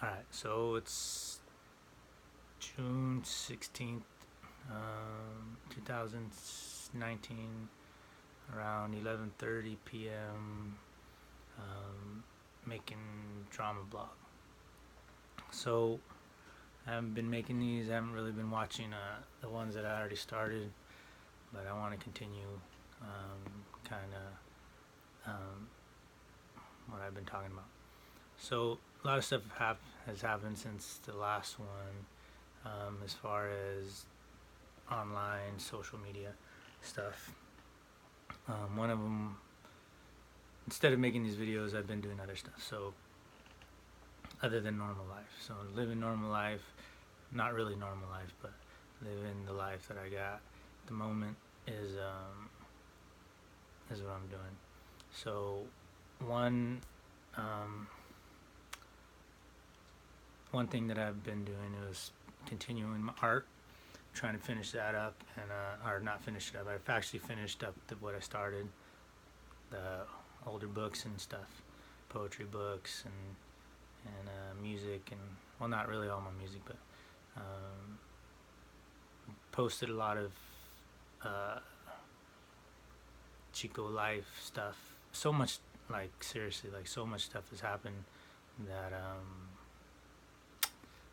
Alright, so it's June 16th, 2019, around 11:30 p.m., making drama blog. So I haven't been making these, I haven't really been watching the ones that I already started, but I want to continue kind of what I've been talking about. So a lot of stuff has happened since the last one, as far as online social media stuff. One of them, instead of making these videos, I've been doing other stuff. So other than normal life, so living normal life, not really normal life, but living the life that I got at the moment is what I'm doing. So one one thing that I've been doing is continuing my art, trying to finish that up, and or not finish it up. I've actually finished up what I started, the older books and stuff, poetry books and music, and well, not really all my music, but posted a lot of Chico life stuff. So much, like seriously, like so much stuff has happened that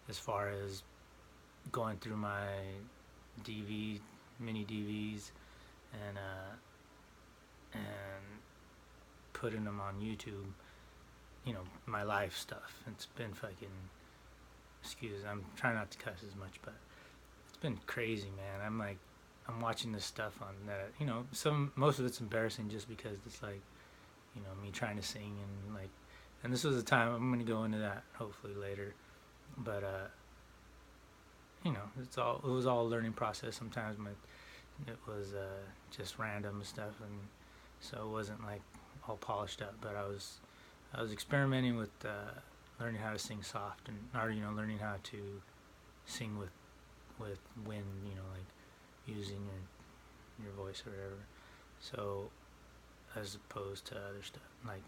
as far as going through my mini DVs, and putting them on YouTube. You know, my life stuff. It's been fucking. Excuse. I'm trying not to cuss as much, but it's been crazy, man. I'm watching this stuff on that. You know, most of it's embarrassing just because it's like, you know, me trying to sing and like. And this was a time I'm gonna go into that hopefully later, but you know, it was all a learning process. Sometimes it was just random stuff, and so it wasn't like all polished up. But I was experimenting with learning how to sing soft, and or you know, learning how to sing with wind, you know, like using your voice or whatever. So as opposed to other stuff like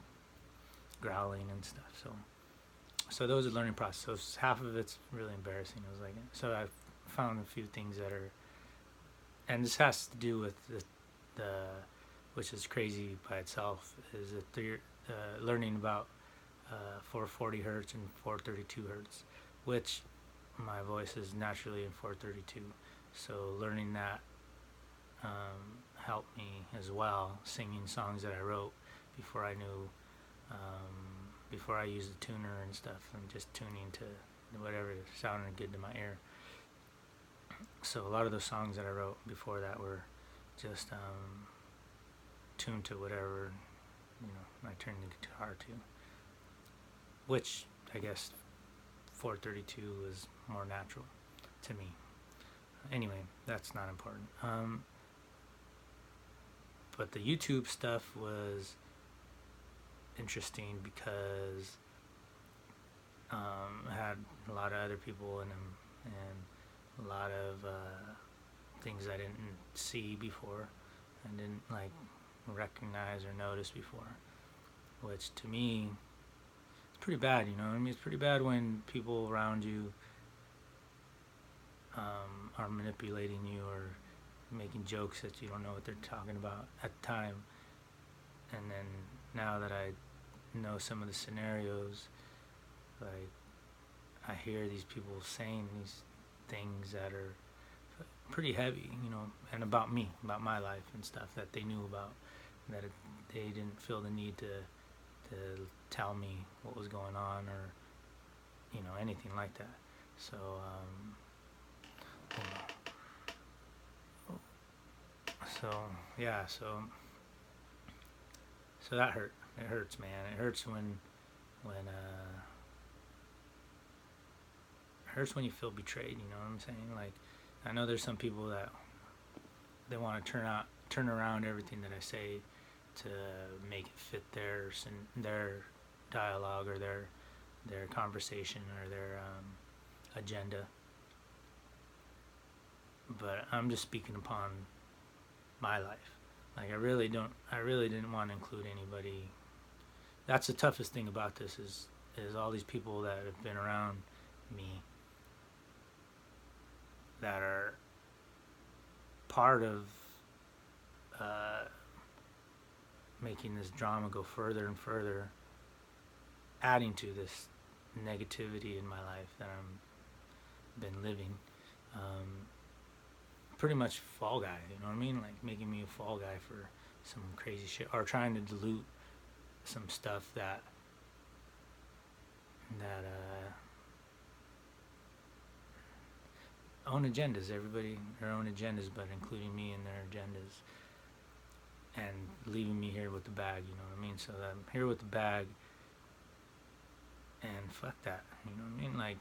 growling and stuff. So those are learning process. So half of it's really embarrassing. I was like, so I found a few things that are, and this has to do with the which is crazy by itself, is that learning about 440 hertz and 432 hertz, which my voice is naturally in 432. So learning that helped me as well, singing songs that I wrote before I knew. Before I used the tuner and stuff, and just tuning to whatever sounded good to my ear. So a lot of those songs that I wrote before that were just tuned to whatever, you know, I turned the guitar to, which I guess 432 is more natural to me. Anyway, that's not important. But the YouTube stuff was interesting because it had a lot of other people in them, and a lot of things I didn't see before and didn't like recognize or notice before, which to me is pretty bad. You know, I mean, it's pretty bad when people around you are manipulating you or making jokes that you don't know what they're talking about at the time. And then now that I know some of the scenarios, like I hear these people saying these things that are pretty heavy, you know, and about me, about my life and stuff that they knew about, that they didn't feel the need to tell me what was going on or, you know, anything like that. So yeah, so that hurt. It hurts, man. It hurts when it hurts when you feel betrayed. You know what I'm saying? Like, I know there's some people that they want to turn around everything that I say to make it fit their dialogue or their conversation or their agenda. But I'm just speaking upon my life. Like I really didn't want to include anybody. That's the toughest thing about this is is all these people that have been around me that are part of uh, making this drama go further and further, adding to this negativity in my life that I've been living. Um, Pretty much fall guy, you know what I mean? Like making me a fall guy for some crazy shit, or trying to dilute some stuff that own agendas. Everybody their own agendas, but including me in their agendas, and leaving me here with the bag. You know what I mean? So that I'm here with the bag, and fuck that. You know what I mean? Like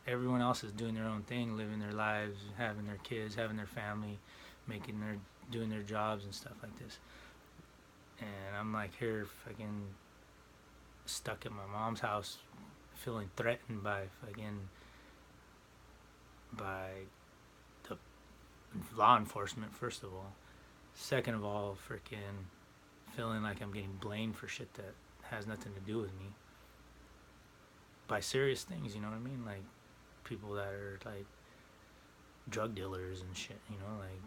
everyone else is doing their own thing, living their lives, having their kids, having their family, doing their jobs and stuff like this. And I'm like here fucking stuck at my mom's house, feeling threatened by the law enforcement, first of all. Second of all, freaking feeling like I'm getting blamed for shit that has nothing to do with me. By serious things, you know what I mean? Like people that are like drug dealers and shit, you know, like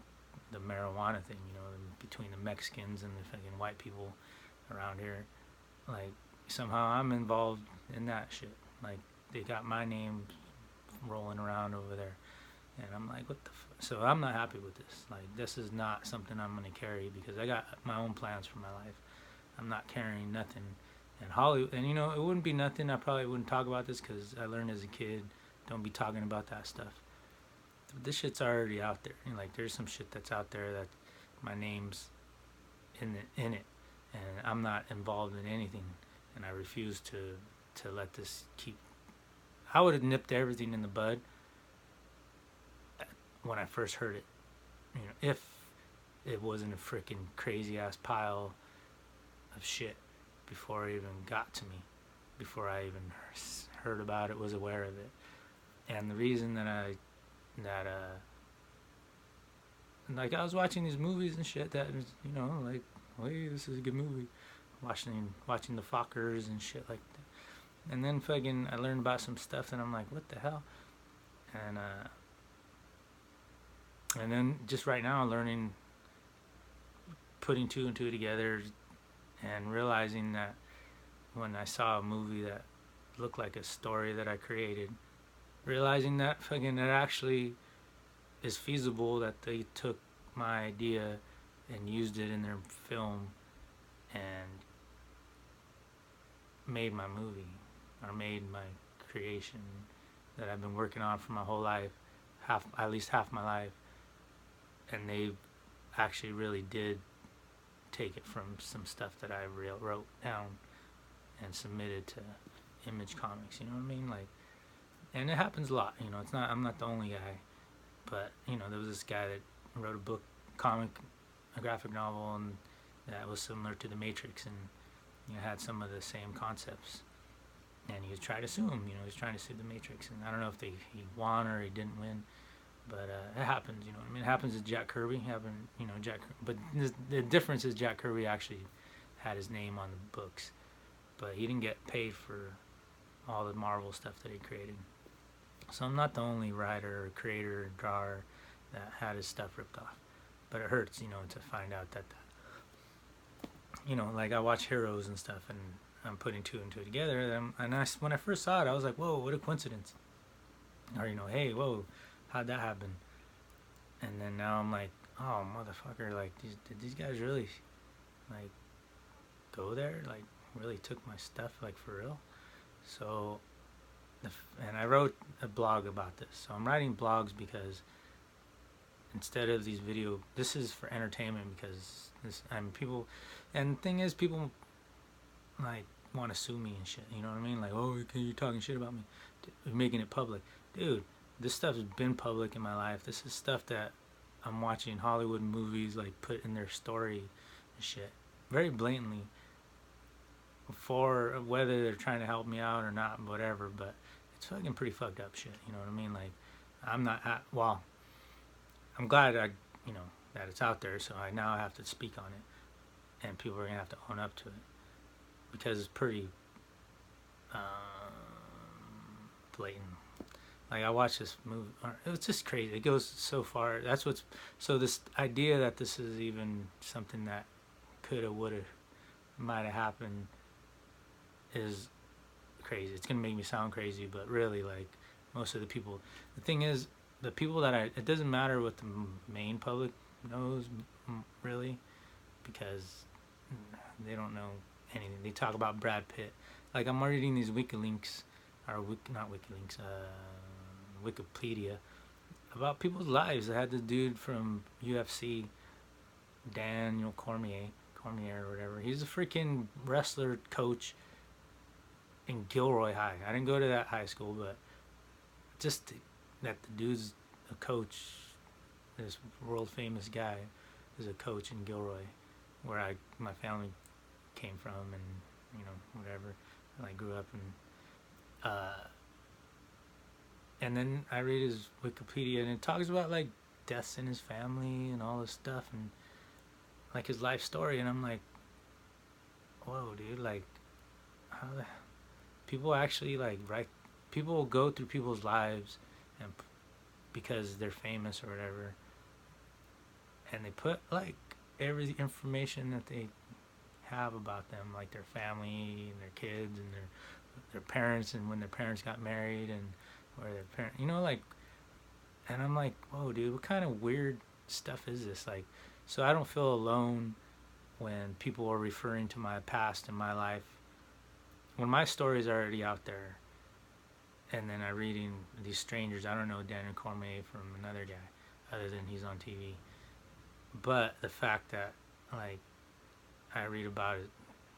the marijuana thing, you know, between the Mexicans and the fucking white people around here. Like somehow I'm involved in that shit. Like they got my name rolling around over there. And I'm like, what the so I'm not happy with this. Like this is not something I'm going to carry because I got my own plans for my life. I'm not carrying nothing. And Hollywood, and you know, it wouldn't be nothing. I probably wouldn't talk about this because I learned as a kid, don't be talking about that stuff. This shit's already out there. You know, like there's some shit that's out there that my name's in it, and I'm not involved in anything, and I refuse to let this keep. I would have nipped everything in the bud when I first heard it. You know, if it wasn't a freaking crazy ass pile of shit before it even got to me, before I even heard about it, was aware of it. And the reason that like I was watching these movies and shit that was, you know, like, hey, this is a good movie. Watching the Fockers and shit like that. And then fucking I learned about some stuff and I'm like, what the hell? And then just right now learning, putting two and two together and realizing that when I saw a movie that looked like a story that I created, realizing that fucking it actually is feasible, that they took my idea and used it in their film and made my movie, or made my creation that I've been working on for my whole life, at least half my life. And they actually really did take it from some stuff that I wrote down and submitted to Image Comics, you know what I mean? Like, and it happens a lot, you know, I'm not the only guy, but, you know, there was this guy that wrote a graphic novel, and that was similar to The Matrix, and, you know, had some of the same concepts, and he was trying to sue him, you know, he was trying to sue The Matrix, and I don't know if he won or he didn't win, but it happens, you know what I mean? It happens to Jack Kirby, but the difference is Jack Kirby actually had his name on the books, but he didn't get paid for all the Marvel stuff that he created. So I'm not the only writer or creator or drawer that had his stuff ripped off. But it hurts, you know, to find out that you know, like I watch Heroes and stuff, and I'm putting two and two together, and when I first saw it, I was like, whoa, what a coincidence. Or, you know, hey, whoa, how'd that happen? And then now I'm like, oh, motherfucker, like, did these guys really, like, go there? Like, really took my stuff, like, for real? So, and I wrote a blog about this. So I'm writing blogs because instead of these this is for entertainment, because people, and the thing is, people, like, want to sue me and shit, you know what I mean? Like, oh, you're talking shit about me, making it public. Dude, this stuff has been public in my life. This is stuff that I'm watching Hollywood movies, like, put in their story and shit, very blatantly, for whether they're trying to help me out or not, whatever, but it's fucking pretty fucked up shit, you know what I mean? Like, I'm glad you know, that it's out there, so I now have to speak on it, and people are gonna have to own up to it, because it's pretty blatant. Like I watched this movie, it's just crazy. It goes so far. That's what's so this idea that this is even something that coulda, woulda, might have happened is crazy. It's gonna make me sound crazy, but really, like most of the people, the thing is, the people that it doesn't matter what the main public knows, really, because they don't know anything. They talk about Brad Pitt. Like I'm reading these WikiLeaks, or not WikiLeaks, Wikipedia about people's lives. I had this dude from UFC, Daniel Cormier or whatever. He's a freaking wrestler coach in Gilroy High. I didn't go to that high school, but just that the dude's a coach, this world famous guy is a coach in Gilroy, where my family came from, and whatever. I grew up, and then I read his Wikipedia, and it talks about like deaths in his family and all this stuff, and like his life story, and I'm like, whoa, dude, like how the people actually like write. People go through people's lives, and because they're famous or whatever, and they put like every information that they have about them, like their family and their kids and their parents, and when their parents got married, and where their parents, like, and I'm like, whoa, dude, what kind of weird stuff is this? Like, so I don't feel alone when people are referring to my past and my life, when my story is already out there, and then I'm reading these strangers. I don't know Daniel Cormier from another guy, other than he's on TV. But the fact that, like, I read about it,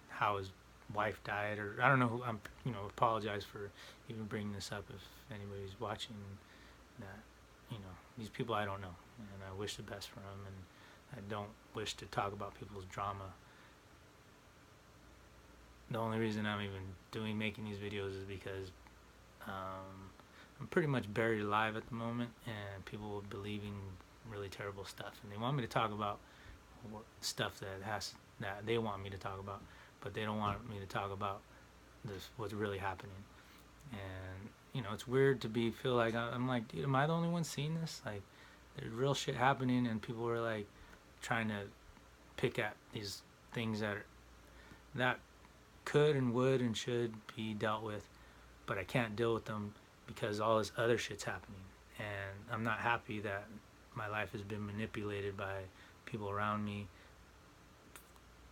how his wife died, or I don't know who, I'm, apologize for even bringing this up if anybody's watching that, these people I don't know, and I wish the best for them, and I don't wish to talk about people's drama. The only reason I'm even making these videos is because I'm pretty much buried alive at the moment, and people are believing really terrible stuff, and they want me to talk about stuff that they want me to talk about, but they don't want me to talk about what's really happening. And it's weird to feel like I'm like, dude, am I the only one seeing this? Like, there's real shit happening, and people are like trying to pick at these things that could and would and should be dealt with, but I can't deal with them because all this other shit's happening, and I'm not happy that my life has been manipulated by people around me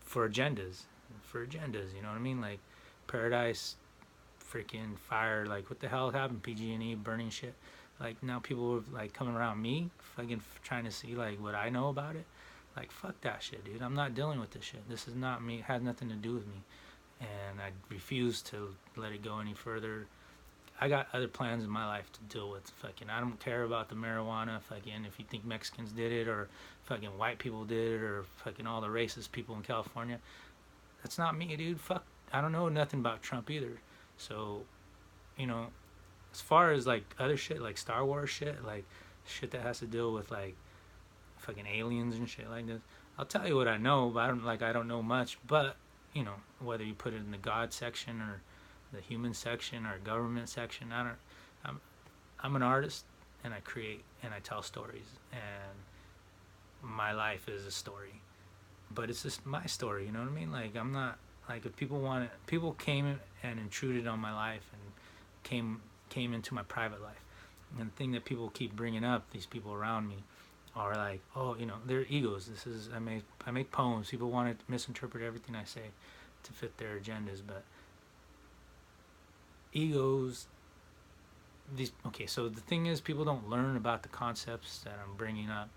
for agendas, you know what I mean? Like Paradise, freaking fire, like what the hell happened? PG&E burning shit. Like now people are like coming around me, fucking trying to see like what I know about it. Like fuck that shit, dude. I'm not dealing with this shit. This is not me. It has nothing to do with me, and I refuse to let it go any further. I got other plans in my life to deal with. Fucking, I don't care about the marijuana. Fucking, if you think Mexicans did it, or fucking white people did it, or fucking all the racist people in California, that's not me, dude. Fuck, I don't know nothing about Trump either. So, as far as like other shit, like Star Wars shit, like shit that has to deal with like fucking aliens and shit like this, I'll tell you what I know, but I don't know much. But whether you put it in the God section or the human section or government section, I'm an artist, and I create and I tell stories, and my life is a story, but it's just my story, you know what I mean? Like, I'm not, like, if people came and intruded on my life and came into my private life, and the thing that people keep bringing up, these people around me, are like, oh, they're egos. I make poems. People want to misinterpret everything I say to fit their agendas, but egos, so the thing is, people don't learn about the concepts that I'm bringing up,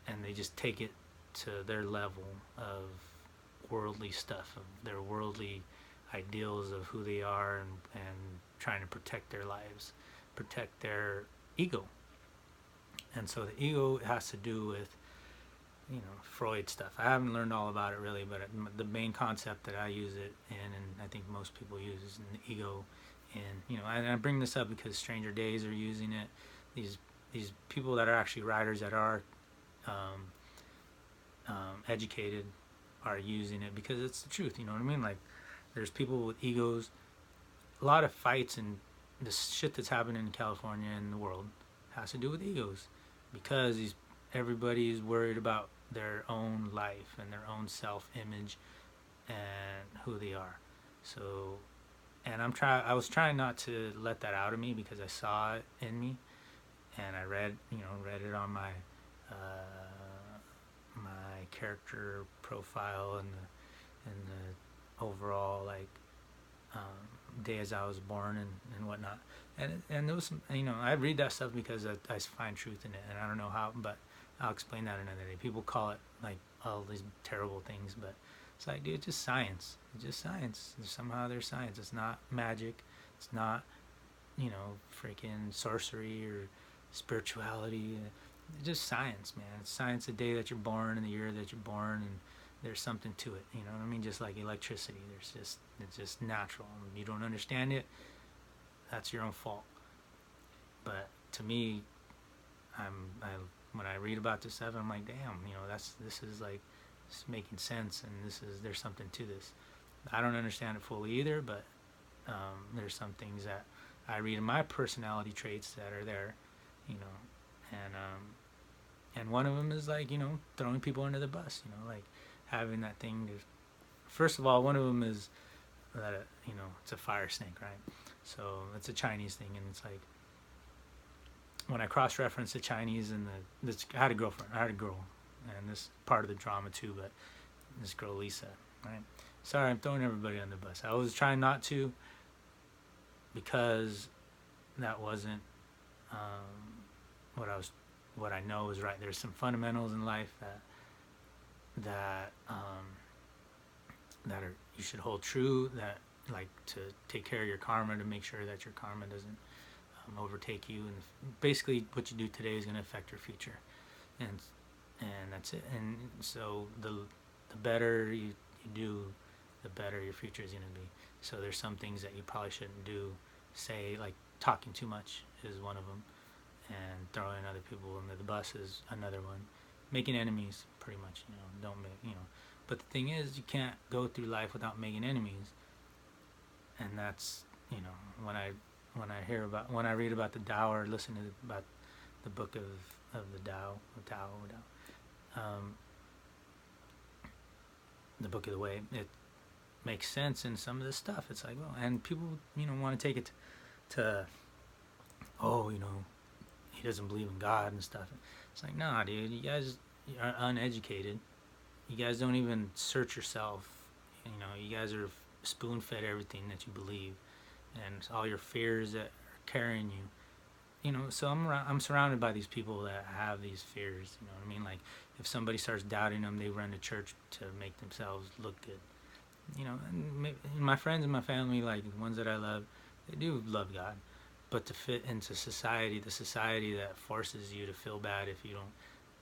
and they just take it to their level of worldly stuff, of their worldly ideals of who they are, and trying to protect their lives, protect their ego. And so the ego has to do with Freud stuff. I haven't learned all about it really, but the main concept that I use it in, and I think most people use, is in the ego. And and I bring this up because Stranger Days are using it. These people that are actually writers, that are educated, are using it because it's the truth. You know what I mean? Like, there's people with egos, a lot of fights and the shit that's happening in California and the world has to do with egos, because everybody's worried about their own life and their own self-image and who they are. So, and I was trying not to let that out of me, because I saw it in me, and I read it on my character profile and the overall, like, day as I was born and whatnot. And there was some, I read that stuff because I find truth in it, and I don't know how, but I'll explain that another day. People call it like all these terrible things, but it's like, dude, it's just science. It's just science. Somehow there's science. It's not magic. It's not, freaking sorcery or spirituality. It's just science, man. It's science the day that you're born and the year that you're born, and there's something to it. You know what I mean? Just like electricity. It's just natural. When you don't understand it, that's your own fault. But to me, when I read about this stuff, I'm like, damn, this is like, it's making sense, and there's something to this. I don't understand it fully either, but there's some things that I read in my personality traits that are there, and one of them is like, throwing people under the bus, like having that thing to, first of all, one of them is that, it's a fire snake, right? So it's a Chinese thing, and it's like, when I cross-reference the Chinese and I had a girlfriend, and this part of the drama too, but this girl Lisa, right? Sorry, I'm throwing everybody under the bus. I was trying not to, because that wasn't what I know is right. There's some fundamentals in life that are, you should hold true, that, like, to take care of your karma, to make sure that your karma doesn't overtake you, and basically what you do today is going to affect your future, and that's it. And so the better you do, the better your future is going to be. So there's some things that you probably shouldn't do, say, like talking too much is one of them, and throwing other people under the bus is another one. Making enemies, pretty much, don't make, but the thing is, you can't go through life without making enemies, and that's, when I read about the Tao, or listen to about the book of the Tao, the book of the way, it makes sense in some of this stuff. It's like, well, and people, want to take it to, oh, he doesn't believe in God and stuff. It's like, nah, dude, you guys are uneducated. You guys don't even search yourself. You guys are spoon-fed everything that you believe, and all your fears that are carrying you. So I'm surrounded by these people that have these fears. You know what I mean? Like, if somebody starts doubting them, they run to church to make themselves look good. And my friends and my family, like the ones that I love, they do love God, but to fit into society, the society that forces you to feel bad if you don't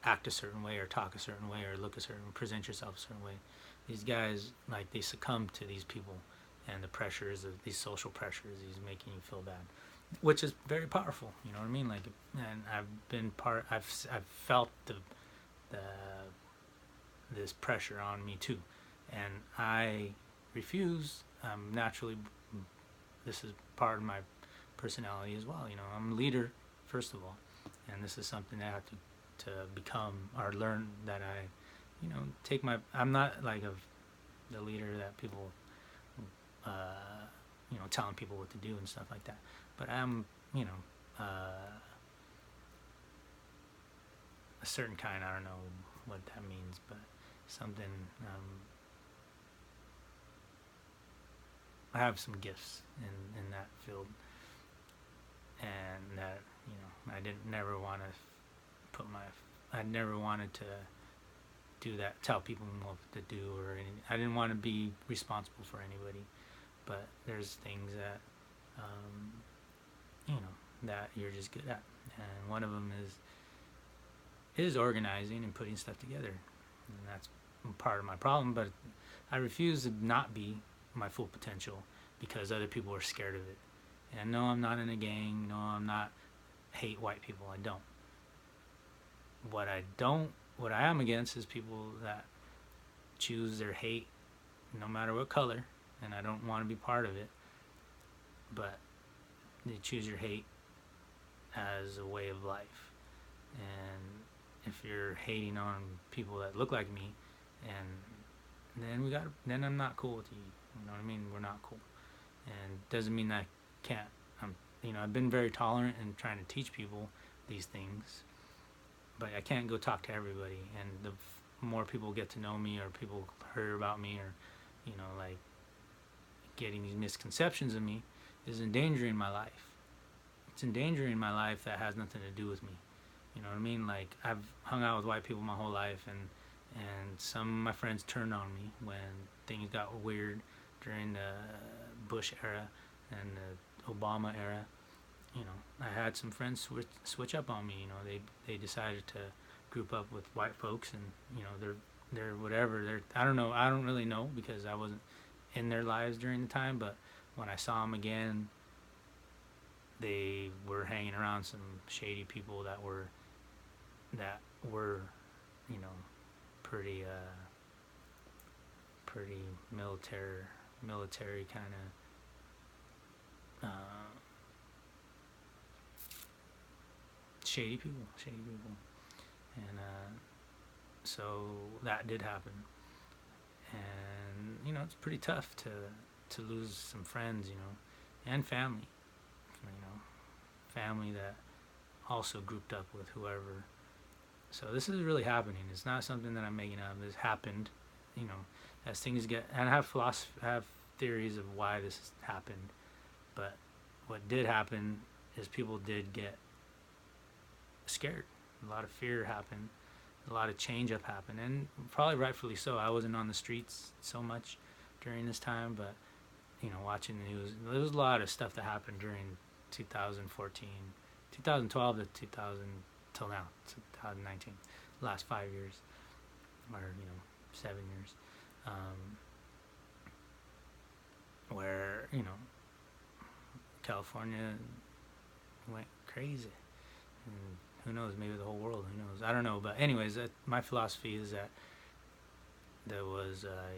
act a certain way, or talk a certain way, or look a certain, present yourself a certain way, these guys, like, they succumb to these people and the pressures of these social pressures, these making you feel bad, which is very powerful. You know what I mean? Like, and I've felt this pressure on me too, and I refuse. Naturally, this is part of my personality as well. I'm a leader, first of all, and this is something that I have to become or learn, that I, take my. I'm not like the leader that people, telling people what to do and stuff like that. But I'm, a certain kind. I don't know what that means, but something. I have some gifts in that field, and that, I never want to I never wanted to do that, tell people what to do or anything. I didn't want to be responsible for anybody, but there's things that, that you're just good at, and one of them is organizing and putting stuff together, and that's part of my problem. But I refuse to not be my full potential because other people are scared of it. And no, I'm not in a gang. No, I'm not hate white people. I don't. What I am against is people that choose their hate no matter what color, and I don't want to be part of it. but you choose your hate as a way of life. And if you're hating on people that look like me, and then I'm not cool with you. You know what I mean? We're not cool. And doesn't mean that I can't. I've been very tolerant and trying to teach people these things, but I can't go talk to everybody. And the more people get to know me, or people hear about me, or like getting these misconceptions of me, is endangering my life. It's endangering my life that has nothing to do with me. You know what I mean? Like, I've hung out with white people my whole life, and some of my friends turned on me when things got weird during the Bush era and the Obama era. I had some friends switch up on me. They decided to group up with white folks, and they're whatever. I don't know. I don't really know, because I wasn't in their lives during the time. But when I saw them again, they were hanging around some shady people that were pretty military kind of shady people, and so that did happen. And it's pretty tough to lose some friends, and family, family that also grouped up with whoever. So this is really happening. It's not something that I'm making up. This happened, as things get. And I have theories of why this happened, but what did happen is people did get scared. A lot of fear happened. A lot of change up happened, and probably rightfully so. I wasn't on the streets so much during this time, but watching the news, there was a lot of stuff that happened during 2014, 2012 to 2000 till now, 2019, last 5 years, or 7 years, where California went crazy, and who knows, maybe the whole world, who knows, I don't know. But anyways, my philosophy is that there was a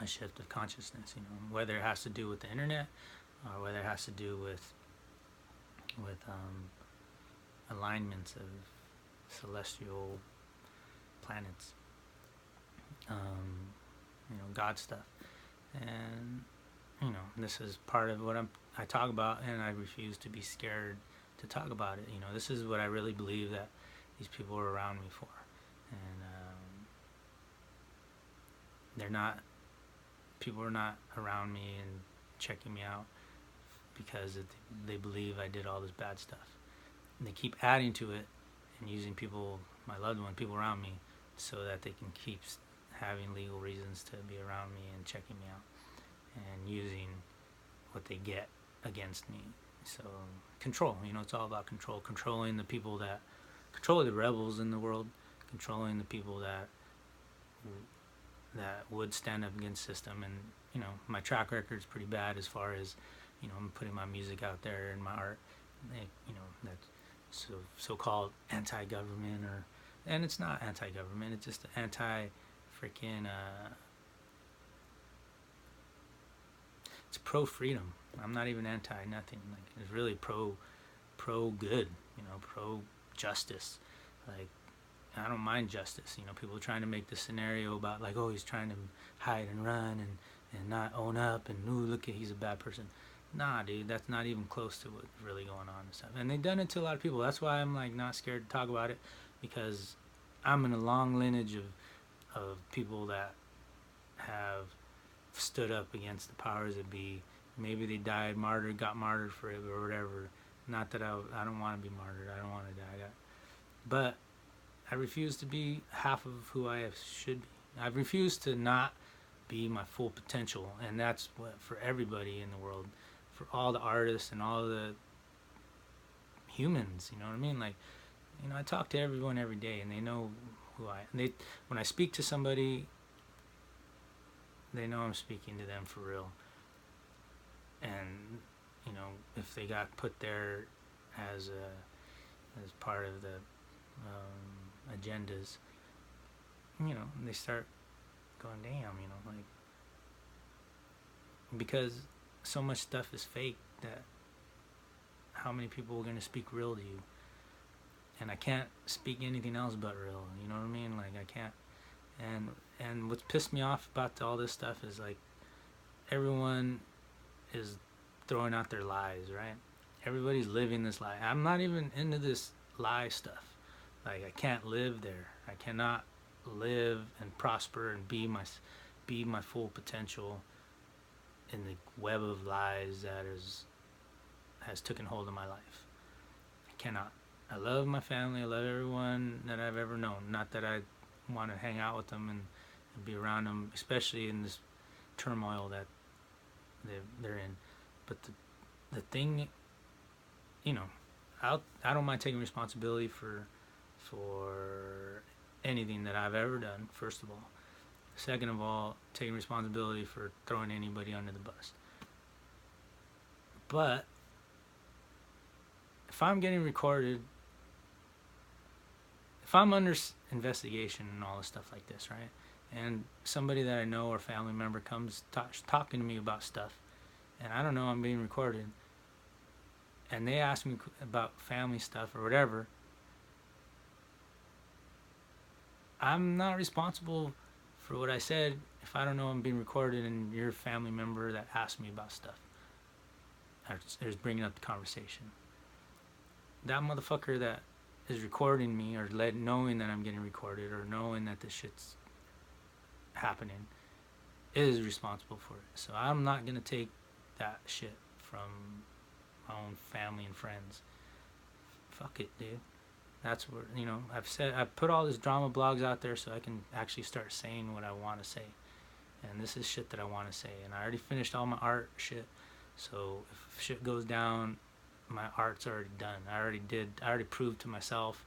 shift of consciousness, whether it has to do with the internet, or whether it has to do with alignments of celestial planets, God stuff. And this is part of what I talk about, and I refuse to be scared to talk about it. This is what I really believe that these people are around me for. And people are not around me and checking me out because they believe I did all this bad stuff. And they keep adding to it and using people, my loved ones, people around me, so that they can keep having legal reasons to be around me and checking me out, and using what they get against me. So control, it's all about control. Controlling the the rebels in the world, controlling the people that would stand up against system. And my track record is pretty bad as far as I'm putting my music out there and my art, that's so-called anti-government, and it's not anti-government, it's just anti-freaking it's pro-freedom. I'm not even anti-nothing. Like, it's really pro-good, pro-justice. Like, I don't mind justice. People are trying to make this scenario about, like, oh, he's trying to hide and run and not own up, and, ooh, look, he's a bad person. Nah, dude, that's not even close to what's really going on and stuff. And they've done it to a lot of people. That's why I'm, like, not scared to talk about it, because I'm in a long lineage of people that have stood up against the powers that be. Maybe they got martyred for it, or whatever. Not that I don't want to be martyred. I don't want to die. But I refuse to be half of who I should be. I refuse to not be my full potential, and that's what for everybody in the world, for all the artists and all the humans. You know what I mean? Like, I talk to everyone every day, and they know who I am. When I speak to somebody, they know I'm speaking to them for real. And if they got put there as as part of the agendas, they start going, damn, like, because so much stuff is fake that how many people are going to speak real to you? And I can't speak anything else but real, you know what I mean? Like, I can't. And what's pissed me off about all this stuff is, like, everyone is throwing out their lies, right? Everybody's living this lie. I'm not even into this lie stuff. Like, I can't live there. I cannot live and prosper and be my full potential in the web of lies that has taken hold of my life. I cannot. I love my family. I love everyone that I've ever known. Not that I want to hang out with them and be around them, especially in this turmoil that they're in. But the thing, I don't mind taking responsibility for anything that I've ever done. First of all, second of all, taking responsibility for throwing anybody under the bus. But if I'm getting recorded, if I'm under investigation and all this stuff like this, right? And somebody that I know or family member comes talking to me about stuff, and I don't know I'm being recorded, and they ask me about family stuff or whatever, I'm not responsible for what I said if I don't know I'm being recorded and you're a family member that asked me about stuff. Or is bringing up the conversation. That motherfucker that is recording me or knowing that I'm getting recorded or knowing that this shit's happening is responsible for it. So I'm not going to take that shit from my own family and friends. Fuck it, dude. That's where, I've put all these drama blogs out there so I can actually start saying what I want to say. And this is shit that I want to say. And I already finished all my art shit. So if shit goes down, my art's already done. I already proved to myself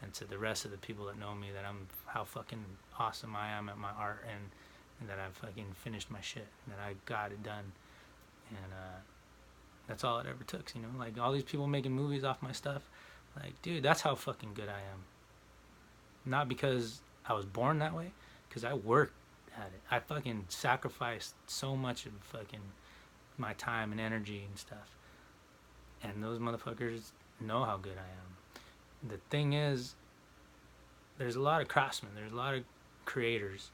and to the rest of the people that know me that how fucking awesome I am at my art and that I've fucking finished my shit, that I got it done. And that's all it ever took, like all these people making movies off my stuff. Like, dude, that's how fucking good I am. Not because I was born that way, because I worked at it. I fucking sacrificed so much of fucking my time and energy and stuff. And those motherfuckers know how good I am. The thing is, there's a lot of craftsmen, there's a lot of creators,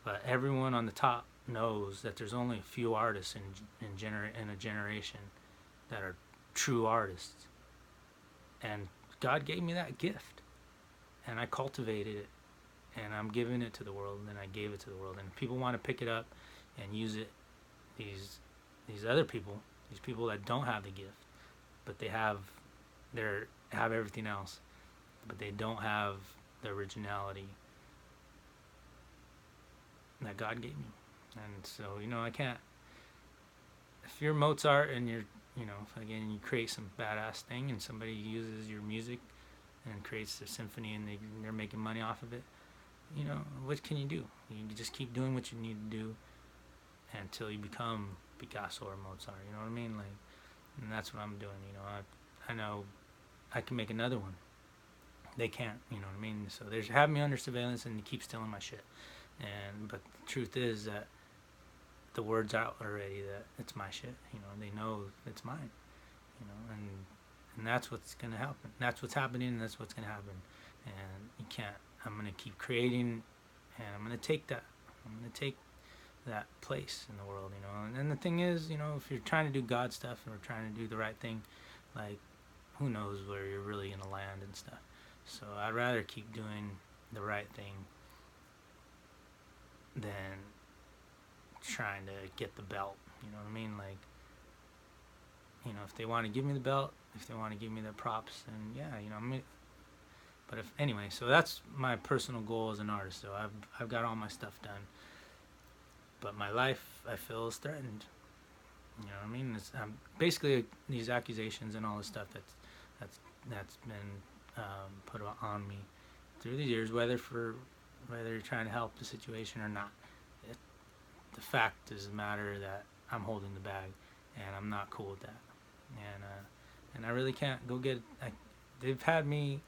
but everyone on the top knows that there's only a few artists in a generation that are true artists. And God gave me that gift, and I cultivated it, and I'm giving it to the world, and I gave it to the world. And if people want to pick it up and use it, these other people, these people that don't have the gift, but they have everything else, but they don't have the originality that God gave me. And so, I can't, if you're Mozart and you're, again, you create some badass thing and somebody uses your music and creates a symphony and they're making money off of it, what can you do? You just keep doing what you need to do until you become Picasso or Mozart, you know what I mean? Like, and that's what I'm doing, I know I can make another one. They can't, you know what I mean? So they have me under surveillance and they keep stealing my shit. But the truth is that the word's out already that it's my shit, they know it's mine, and that's what's gonna happen. That's what's happening, and that's what's gonna happen. And you can't. I'm gonna keep creating, and I'm gonna take that place in the world, And then the thing is, if you're trying to do God stuff and we're trying to do the right thing, like, who knows where you're really gonna land and stuff. So I'd rather keep doing the right thing than trying to get the belt, you know what I mean? Like, if they want to give me the belt, if they want to give me the props, then yeah, but anyway, so that's my personal goal as an artist. So I've got all my stuff done, but my life, I feel, is threatened. You know what I mean? Basically these accusations and all this stuff that's been put on me through the years, whether you're trying to help the situation or not. The fact is the matter that I'm holding the bag, and I'm not cool with that. and I really can't go get. They've had me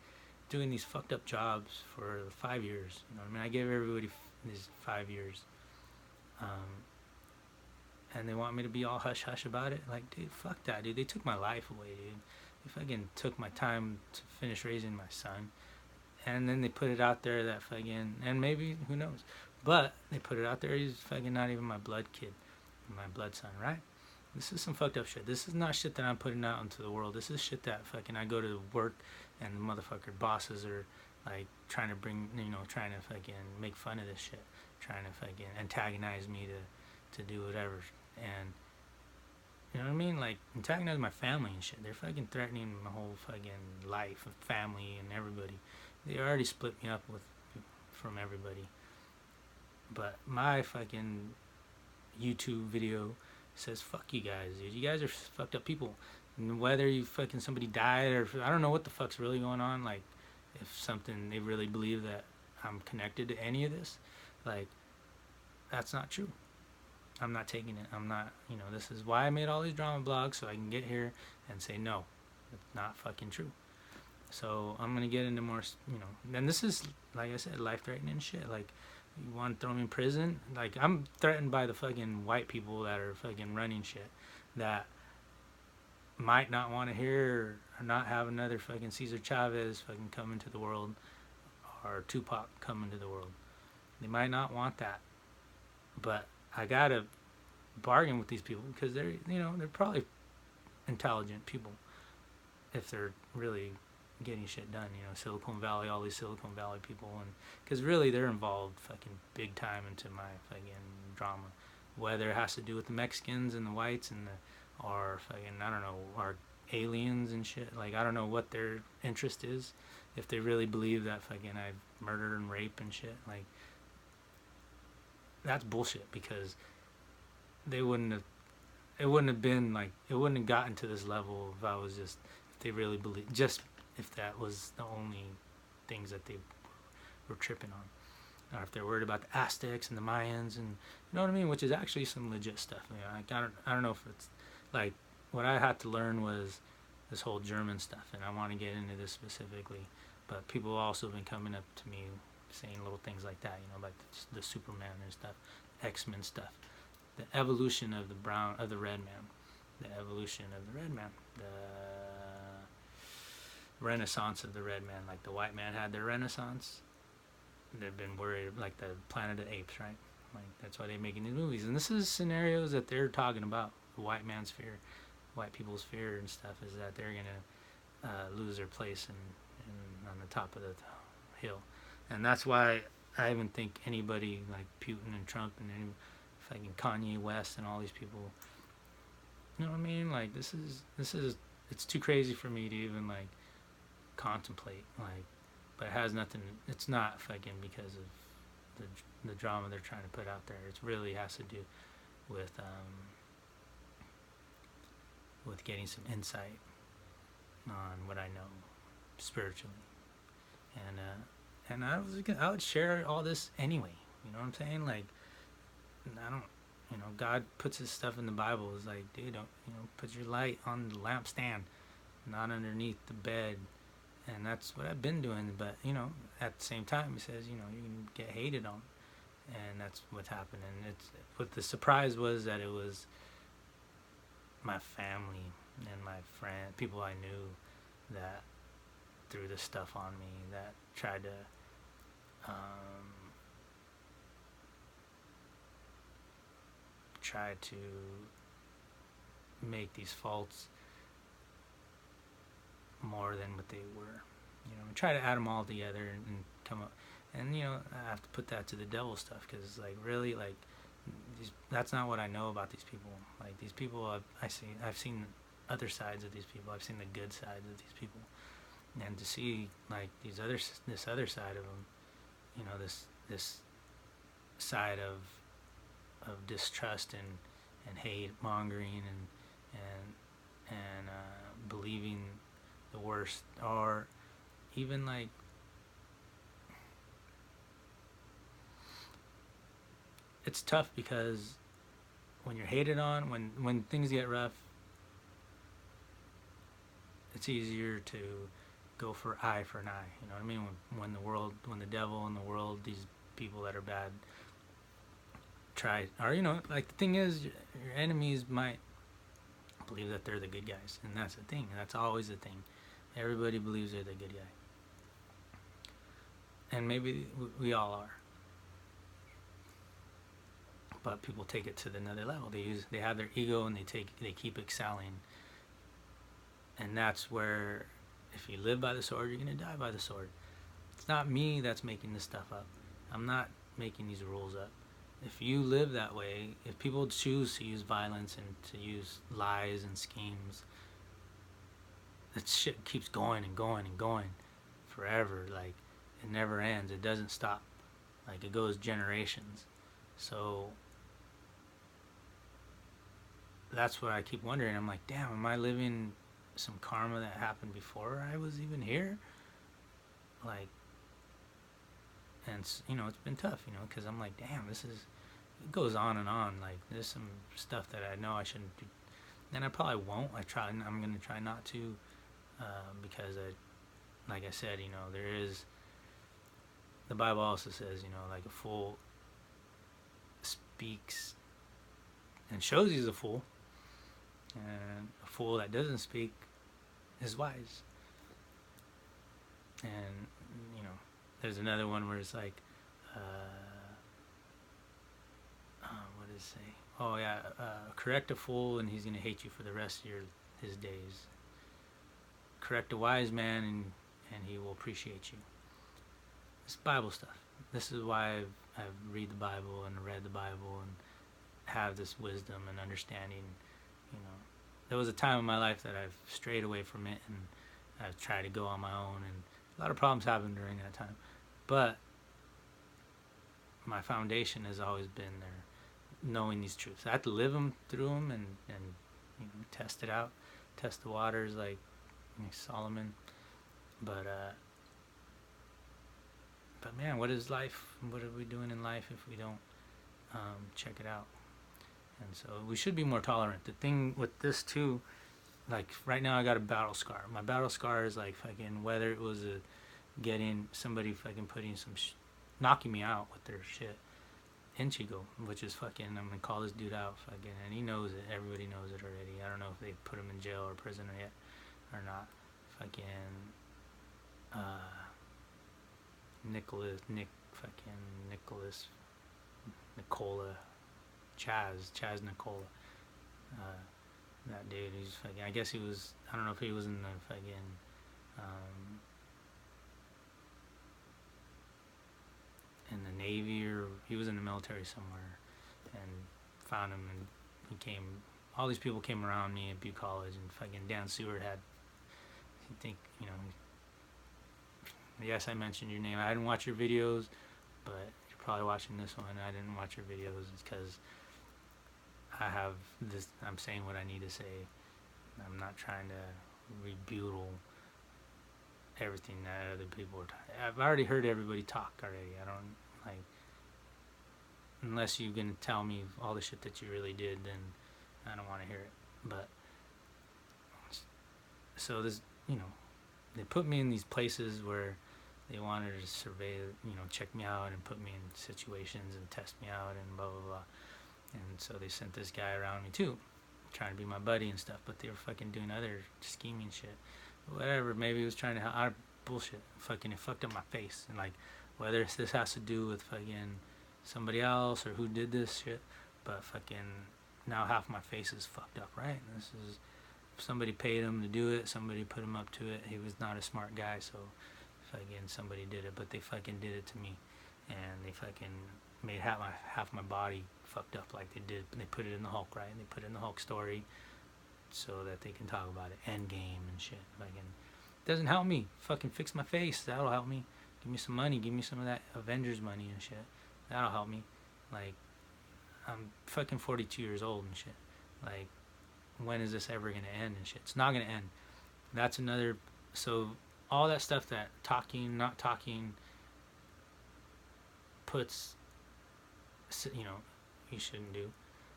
doing these fucked up jobs for 5 years. You know what I mean? I gave everybody these 5 years, um, and they want me to be all hush hush about it. Like, dude, fuck that, dude. They took my life away, dude. They fucking took my time to finish raising my son, and then they put it out there that fucking, and maybe who knows, but they put it out there. He's fucking not even my blood kid, my blood son, right? This is some fucked up shit. This is not shit that I'm putting out into the world. This is shit that fucking I go to work and the motherfucker bosses are like trying to bring, trying to fucking make fun of this shit, trying to fucking antagonize me to do whatever, and you know what I mean? Like antagonize my family and shit. They're fucking threatening my whole fucking life, family, and everybody. They already split me up from everybody. But my fucking YouTube video says fuck you guys, dude. You guys are fucked up people. And whether you fucking somebody died or I don't know what the fuck's really going on. Like if something they really believe that I'm connected to any of this, like that's not true. I'm not taking it. I'm not. This is why I made all these drama blogs so I can get here and say no, it's not fucking true. So I'm gonna get into more. And this is like I said, life-threatening shit. Like you want to throw me in prison? Like I'm threatened by the fucking white people that are fucking running shit that might not want to hear or not have another fucking Cesar Chavez fucking come into the world or Tupac come into the world. They might not want that, but I gotta bargain with these people because they're probably intelligent people if they're really getting shit done. Silicon Valley, all these Silicon Valley people, and because really they're involved fucking big time into my fucking drama, whether it has to do with the Mexicans and the whites and or fucking I don't know, or aliens and shit. Like I don't know what their interest is, if they really believe that fucking I've murdered and raped and shit. Like that's bullshit because it wouldn't have been like it wouldn't have gotten to this level if I was just if they really believe just if that was the only things that they were tripping on, or if they're worried about the Aztecs and the Mayans and you know what I mean, which is actually some legit stuff. Like I don't know if it's like what I had to learn was this whole German stuff, and I want to get into this specifically, but people also have been coming up to me saying little things like that, like the Superman and stuff, X-Men stuff, the evolution of the red man, the evolution of the red man, the renaissance of the red man. Like the white man had their renaissance, they've been worried, like the Planet of the Apes, right? Like that's why they're making these movies, and this is scenarios that they're talking about. The white man's fear, white people's fear and stuff is that they're gonna lose their place in on the top of the hill. And that's why I even think anybody like Putin and Trump and any fucking Kanye West and all these people, you know what I mean? Like this is it's too crazy for me to even like contemplate. Like, but it has nothing. It's not fucking because of the drama they're trying to put out there. It really has to do with getting some insight on what I know spiritually, and I would share all this anyway. You know what I'm saying? Like, I don't, God puts His stuff in the Bible. It's like, dude, don't, put your light on the lampstand, not underneath the bed. And that's what I've been doing. But at the same time, He says, you can get hated on, and that's what's happened. And what the surprise was that it was my family and my friends, people I knew, that threw this stuff on me, that tried to make these faults more than what they were. Try to add them all together and come up. And I have to put that to the devil stuff, because like really, like that's not what I know about these people. Like these people, I've seen other sides of these people. I've seen the good sides of these people, and to see like this other side of them, this side of distrust and hate mongering and believing the worst, or even like it's tough because when you're hated on, when things get rough, it's easier to go for eye for an eye. You know what I mean? When the devil and the world, these people that are bad, try, or like the thing is, your enemies might believe that they're the good guys, and that's the thing. That's always the thing. Everybody believes they're the good guy, and maybe we all are. But people take it to another level. They have their ego, and they keep excelling, and that's where, if you live by the sword, you're gonna die by the sword. It's not me that's making this stuff up. I'm not making these rules up. If you live that way, if people choose to use violence and to use lies and schemes, that shit keeps going and going and going forever. Like, it never ends. It doesn't stop. Like, it goes generations. So that's what I keep wondering. I'm like, damn, am I living some karma that happened before I was even here? Like, and it's been tough, because I'm like, damn, it goes on and on. Like, there's some stuff that I know I shouldn't do, and I probably won't. I'm gonna try not to, because like I said, there is, the Bible also says, like, a fool speaks and shows he's a fool, and a fool that doesn't speak is wise. And there's another one where it's like, what does it say? Oh yeah, correct a fool and he's gonna hate you for the rest of his days. Correct a wise man and he will appreciate you. It's Bible stuff. This is why I've read the Bible and read the Bible and have this wisdom and understanding. There was a time in my life that I've strayed away from it, and I've tried to go on my own, and a lot of problems happened during that time. But my foundation has always been there, knowing these truths. I have to live them, through them, and test it out, test the waters, like Solomon. But man, what is life? What are we doing in life if we don't check it out? And so we should be more tolerant. The thing with this too, like right now I got a battle scar. My battle scar is like fucking, whether it was getting somebody fucking putting some knocking me out with their shit in Chico, which is fucking, I'm gonna call this dude out fucking, and he knows it. Everybody knows it already. I don't know if they put him in jail or prison yet or not. Fucking Nicola, Chaz Nicola. That dude, he's fucking, I guess he was, I don't know if he was in the fucking, in the Navy, or he was in the military somewhere, and found him, and all these people came around me at Butte College, and fucking Dan Seward had, I think, yes, I mentioned your name. I didn't watch your videos, but you're probably watching this one. I didn't watch your videos. It's because I have this, I'm saying what I need to say. I'm not trying to rebuttal everything that other people are talking. I've already heard everybody talk already. I don't, like, unless you're going to tell me all the shit that you really did, then I don't want to hear it. But, so this, they put me in these places where they wanted to survey, check me out and put me in situations and test me out and blah, blah, blah. And so they sent this guy around me too, trying to be my buddy and stuff, but they were fucking doing other scheming shit. Whatever, maybe he was trying to help. Bullshit. Fucking, it fucked up my face. And like, whether this has to do with fucking somebody else or who did this shit, but fucking, now half my face is fucked up, right? And this is, somebody paid him to do it, somebody put him up to it. He was not a smart guy, so fucking somebody did it, but they fucking did it to me. And they fucking made half my body fucked up like they did. They put it in the Hulk, right? And they put it in the Hulk story so that they can talk about it. Endgame and shit. Fucking doesn't help me. Fucking fix my face. That'll help me. Give me some money. Give me some of that Avengers money and shit. That'll help me. Like, I'm fucking 42 years old and shit. Like, when is this ever gonna end and shit? It's not gonna end. That's another. So all that stuff that talking, not talking, puts, you shouldn't do.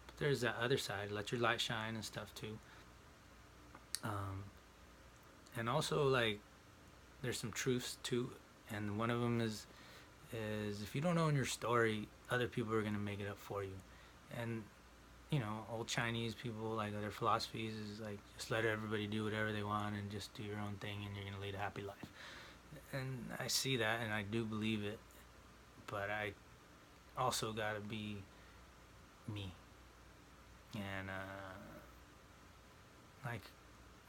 But there's that other side. Let your light shine and stuff too. and also like there's some truths too, and one of them is if you don't own your story, other people are gonna make it up for you, and old Chinese people, like their philosophies is like just let everybody do whatever they want and just do your own thing and you're gonna lead a happy life. And I see that and I do believe it, but I also gotta be me. And like,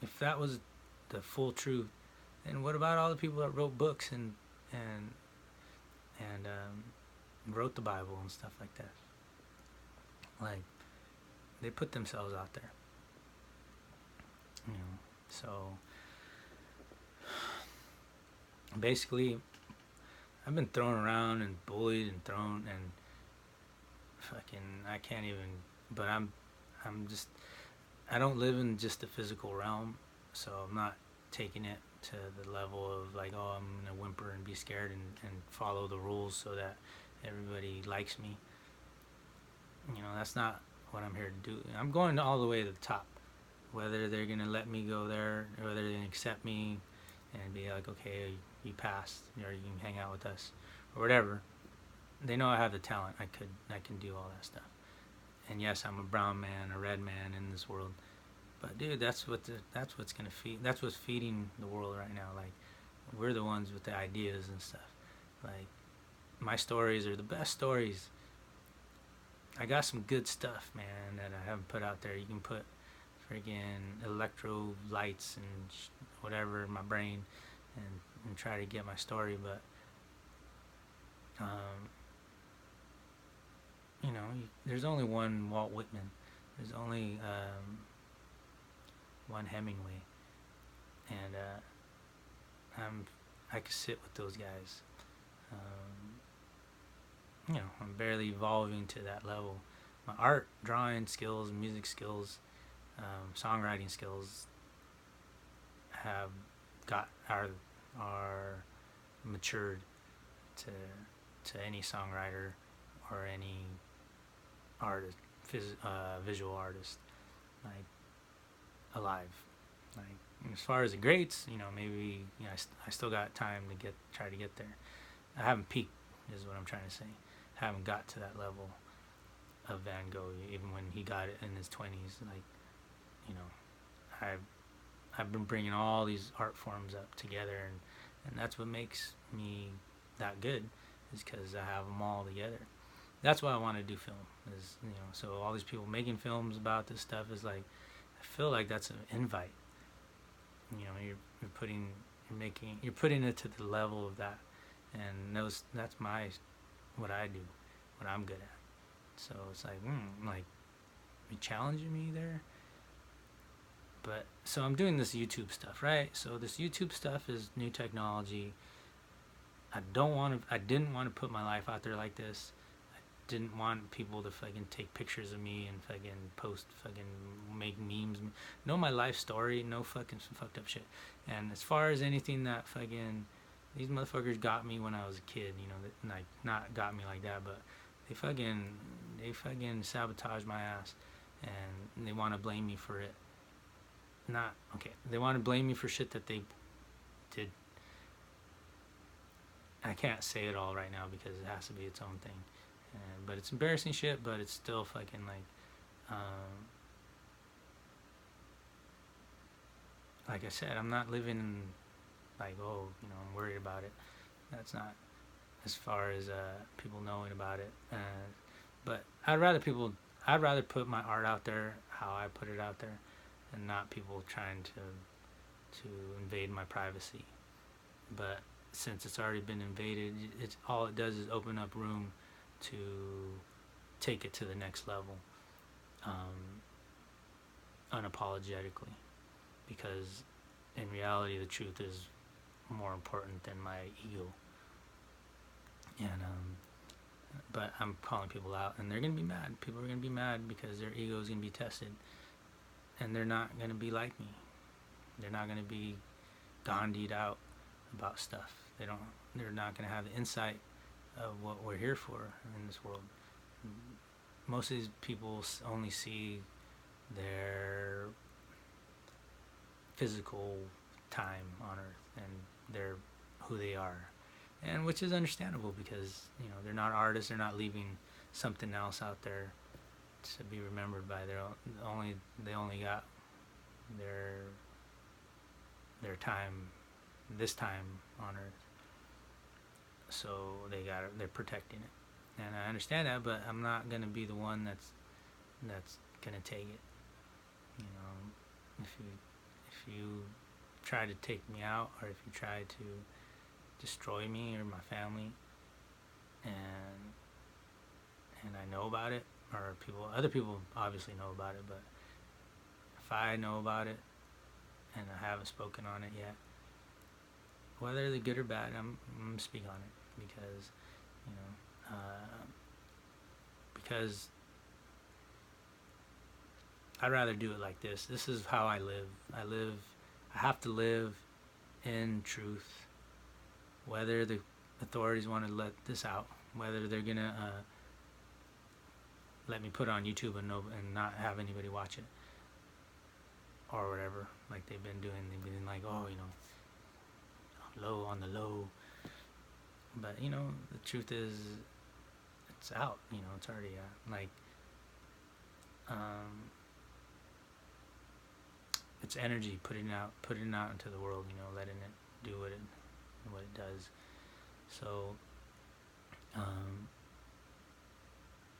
if that was the full truth, then what about all the people that wrote books and wrote the Bible and stuff like that? Like, they put themselves out there, So basically, I've been thrown around and bullied and thrown and fucking I can't even. But I'm just I don't live in just the physical realm, so I'm not taking it to the level of like, oh, I'm gonna whimper and be scared and follow the rules so that everybody likes me. That's not what I'm here to do. I'm going all the way to the top. Whether they're gonna let me go there, or whether they're gonna accept me and be like, okay, you passed, or you can hang out with us, or whatever. They know I have the talent. I can do all that stuff. And yes, I'm a brown man, a red man in this world. But dude, that's what's gonna feed. That's what's feeding the world right now. Like, we're the ones with the ideas and stuff. Like, my stories are the best stories. I got some good stuff, man, that I haven't put out there. You can put freaking electro lights and whatever in my brain and try to get my story, but there's only one Walt Whitman. There's only one Hemingway, and I could sit with those guys. I'm barely evolving to that level. My art, drawing skills, music skills, songwriting skills have are matured to any songwriter or any artist, visual artist, like, alive. Like, as far as the greats, maybe I still got time to try to get there. I haven't peaked, is what I'm trying to say. I haven't got to that level of Van Gogh, even when he got it in his 20s. Like, I've been bringing all these art forms up together, and that's what makes me that good, is because I have them all together. That's why I want to do film, is so all these people making films about this stuff is like, I feel like that's an invite. You're putting it to the level of that, and that's what I do, what I'm good at. So it's like, like, you challenging me there. But so I'm doing this YouTube stuff, right? So this YouTube stuff is new technology. I didn't want to put my life out there like this. I didn't want people to fucking take pictures of me and fucking post, fucking make memes. Know my life story, no fucking some fucked up shit. And as far as anything that fucking these motherfuckers got me when I was a kid, like, not got me like that, but they fucking sabotaged my ass, and they want to blame me for it. Not okay. They want to blame me for shit that they did. I can't say it all right now because it has to be its own thing. But it's embarrassing shit. But it's still fucking like I said, I'm not living like, oh, I'm worried about it. That's not as far as people knowing about it. But I'd rather put my art out there how I put it out there, and not people trying to invade my privacy. But since it's already been invaded, it's all it does is open up room to take it to the next level, unapologetically, because in reality the truth is more important than my ego. And but I'm calling people out, and they're gonna be mad. People are gonna be mad because their ego is gonna be tested, and they're not gonna be like me. They're not gonna be Gandhi'd out about stuff. They're not gonna have the insight of what we're here for in this world. Most of these people only see their physical time on earth, and they're who they are, and which is understandable because they're not artists, they're not leaving something else out there to be remembered by. They only got their time, this time on earth, so they're protecting it, and I understand that, but I'm not gonna be the one that's gonna take it. If you try to take me out, or if you try to destroy me or my family, and I know about it, or other people obviously know about it, but if I know about it and I haven't spoken on it yet, whether they're good or bad, I'm gonna speak on it because I'd rather do it like this. This is how I live. I have to live in truth, whether the authorities want to let this out, whether they're gonna let me put it on YouTube and not have anybody watch it, or whatever, like they've been doing. They've been like, oh, low on the low. But the truth is, it's out. It's already out. Like, it's energy, putting it out into the world. Letting it do what it does. So,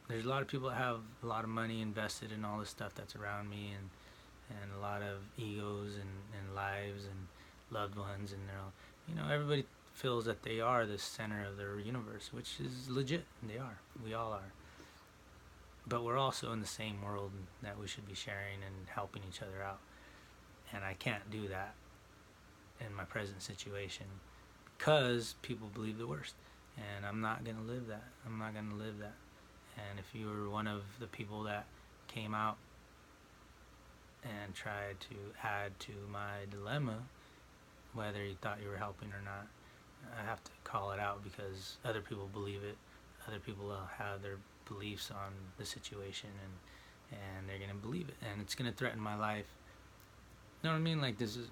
there's a lot of people that have a lot of money invested in all this stuff that's around me, and a lot of egos and lives and loved ones, and they're all, everybody feels that they are the center of their universe, which is legit. They are. We all are. But we're also in the same world that we should be sharing and helping each other out. And I can't do that in my present situation because people believe the worst. And I'm not going to live that. And if you were one of the people that came out and tried to add to my dilemma, whether you thought you were helping or not, I have to call it out because other people believe it. Other people have their beliefs on the situation, and they're going to believe it. And it's going to threaten my life. You know what I mean? Like, this is...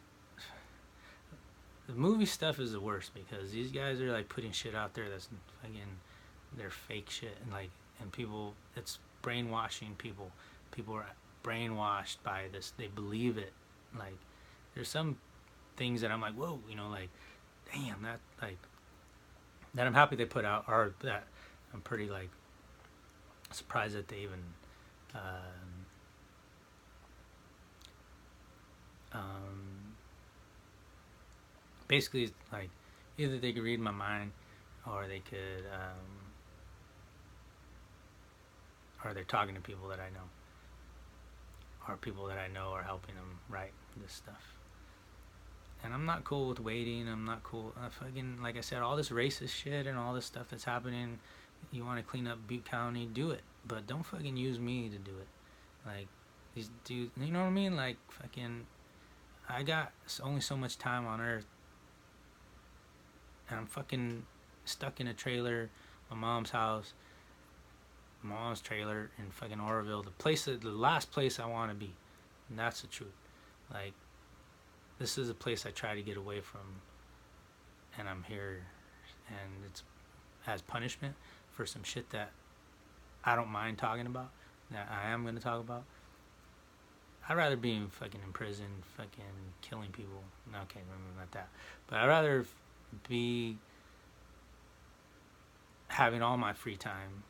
The movie stuff is the worst because these guys are, like, putting shit out there that's fucking... They're fake shit. And people... It's brainwashing people. People are brainwashed by this. They believe it. Like, there's some things that I'm like, whoa, like, damn, that, like... That I'm happy they put out, or that I'm pretty, like, surprised that they even... basically, like, either they could read my mind, or they could, or they're talking to people that I know, or people that I know are helping them write this stuff. And I'm not cool with waiting. I'm not cool. Fucking, like I said, all this racist shit and all this stuff that's happening. You want to clean up Butte County, do it, but don't fucking use me to do it. Like, these dudes, you know what I mean? Like, fucking, I got only so much time on earth, and I'm fucking stuck in a trailer, my mom's house, my mom's trailer in fucking Oroville, the last place I want to be, and that's the truth. Like, this is a place I try to get away from, and I'm here, and it's as punishment for some shit that I don't mind talking about, that I am going to talk about. I'd rather be in prison, fucking killing people. Okay, not that. But I'd rather be having all my free time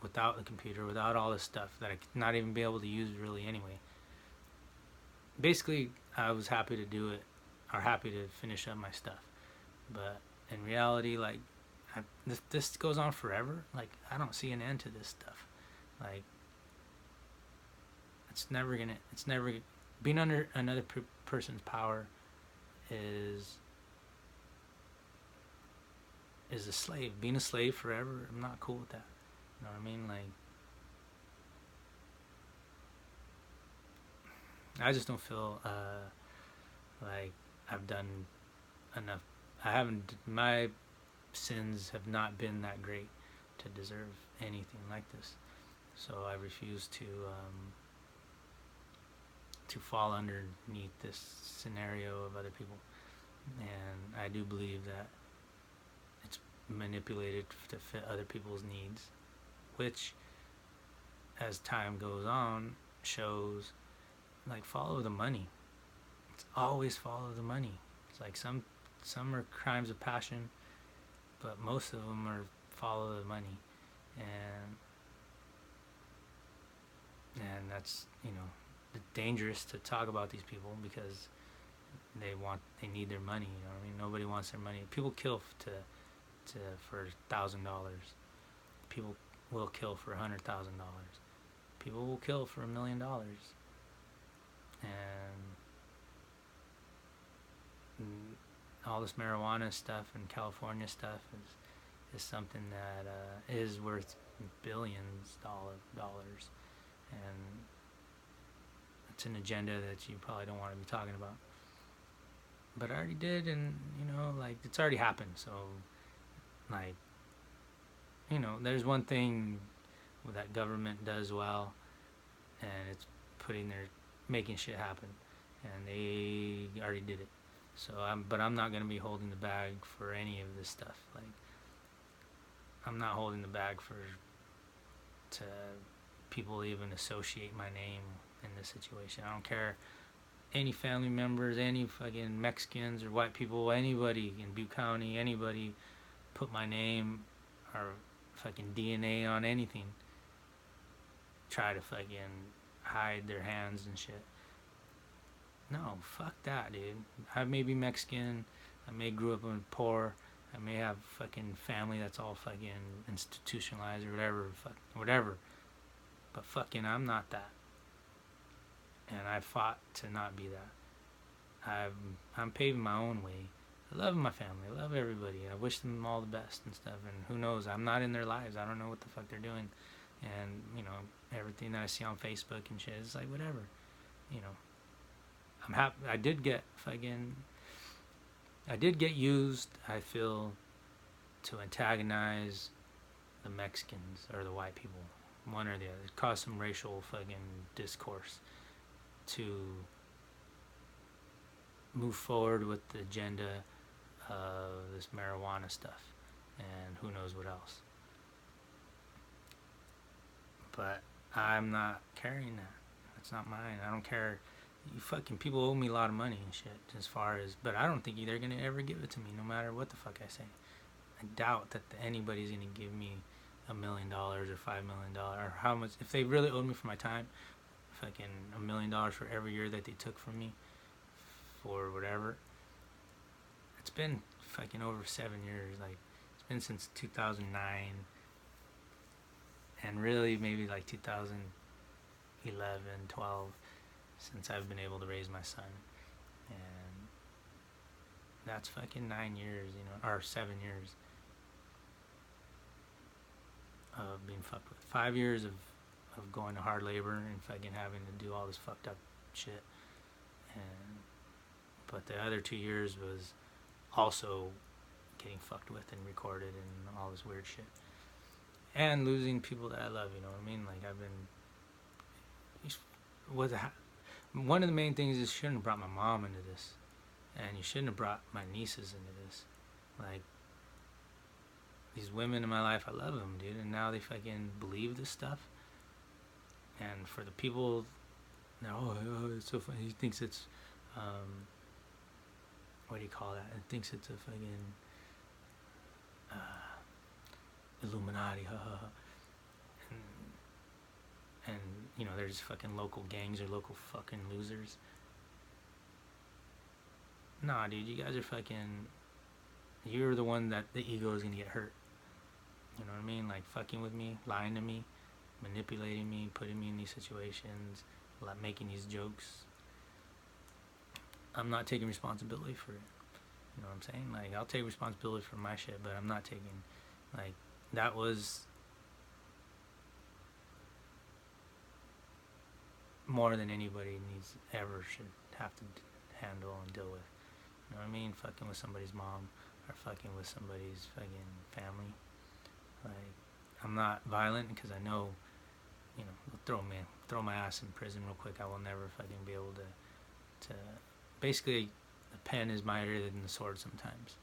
without the computer, without all this stuff that I could not even be able to use really anyway. Basically, I was happy to do it, or happy to finish up my stuff. But in reality, like, this goes on forever. Like, I don't see an end to this stuff. Like, it's never being under another person's power is a slave. Being a slave forever, I'm not cool with that. You know what I mean? Like, I just don't feel like I've done enough. My sins have not been that great to deserve anything like this. So I refuse to fall underneath this scenario of other people. and I do believe that it's manipulated to fit other people's needs, which, as time goes on, shows like follow the money. It's always follow the money. It's like some are crimes of passion, but most of them are follow the money, and that's dangerous to talk about these people because they need their money. You know what I mean? Nobody wants their money. People kill to for $1,000. People will kill for $100,000. People will kill for $1,000,000. And all this marijuana stuff and California stuff is something that is worth billions dollars, and it's an agenda that you probably don't want to be talking about. But I already did, and like it's already happened. So, like, there's one thing that government does well, and it's making shit happen, and they already did it. So but I'm not gonna be holding the bag for any of this stuff. Like, I'm not holding the bag to people even associate my name in this situation. I don't care. Any family members, any fucking Mexicans or white people, anybody in Butte County, anybody put my name or fucking DNA on anything, try to fucking hide their hands and shit. No, fuck that, dude. I may be Mexican, I may grew up in poor, I may have fucking family that's all fucking institutionalized or whatever. But fucking I'm not that. And I fought to not be that. I'm paving my own way. I love my family. I love everybody. I wish them all the best and stuff. And who knows? I'm not in their lives. I don't know what the fuck they're doing. And everything that I see on Facebook and shit is like whatever. I'm happy. I did get used, I feel, to antagonize the Mexicans or the white people, one or the other. It caused some racial fucking discourse to move forward with the agenda of this marijuana stuff and who knows what else. But I'm not carrying that. That's not mine. I don't care. You fucking people owe me a lot of money and shit but I don't think they're gonna ever give it to me no matter what the fuck I say. I doubt that anybody's gonna give me $1 million or $5 million or how much. If they really owed me for my time, fucking $1 million for every year that they took from me for whatever. It's been fucking over 7 years. Like, it's been since 2009, and really maybe like 2011, 12, since I've been able to raise my son. And that's fucking 9 years, or 7 years of being fucked with. 5 years of going to hard labor and fucking having to do all this fucked up shit. But the other 2 years was also getting fucked with and recorded and all this weird shit. And losing people that I love, you know what I mean? Like, one of the main things is you shouldn't have brought my mom into this. And you shouldn't have brought my nieces into this. Like, these women in my life, I love them, dude. And now they fucking believe this stuff. And for the people, it's so funny. He thinks it's, what do you call that? He thinks it's a fucking Illuminati, and they're just fucking local gangs or local fucking losers. Nah, dude, you guys are fucking. You're the one that the ego is gonna get hurt. You know what I mean? Like, fucking with me, lying to me, manipulating me, putting me in these situations, like making these jokes. I'm not taking responsibility for it. You know what I'm saying? Like, I'll take responsibility for my shit, but I'm not taking, like, that was more than anybody should have to handle and deal with. You know what I mean? Fucking with somebody's mom or fucking with somebody's fucking family. Like, I'm not violent because I know, throw my ass in prison real quick. I will never fucking be able to basically, the pen is mightier than the sword sometimes,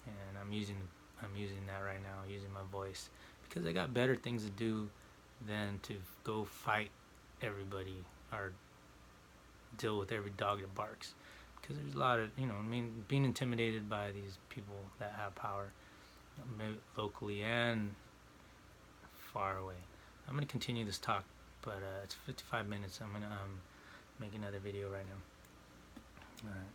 and I'm using that right now, using my voice, because I got better things to do than to go fight everybody or deal with every dog that barks. Because there's a lot of, being intimidated by these people that have power, locally and far away. I'm going to continue this talk, but it's 55 minutes. I'm going to make another video right now. Alright.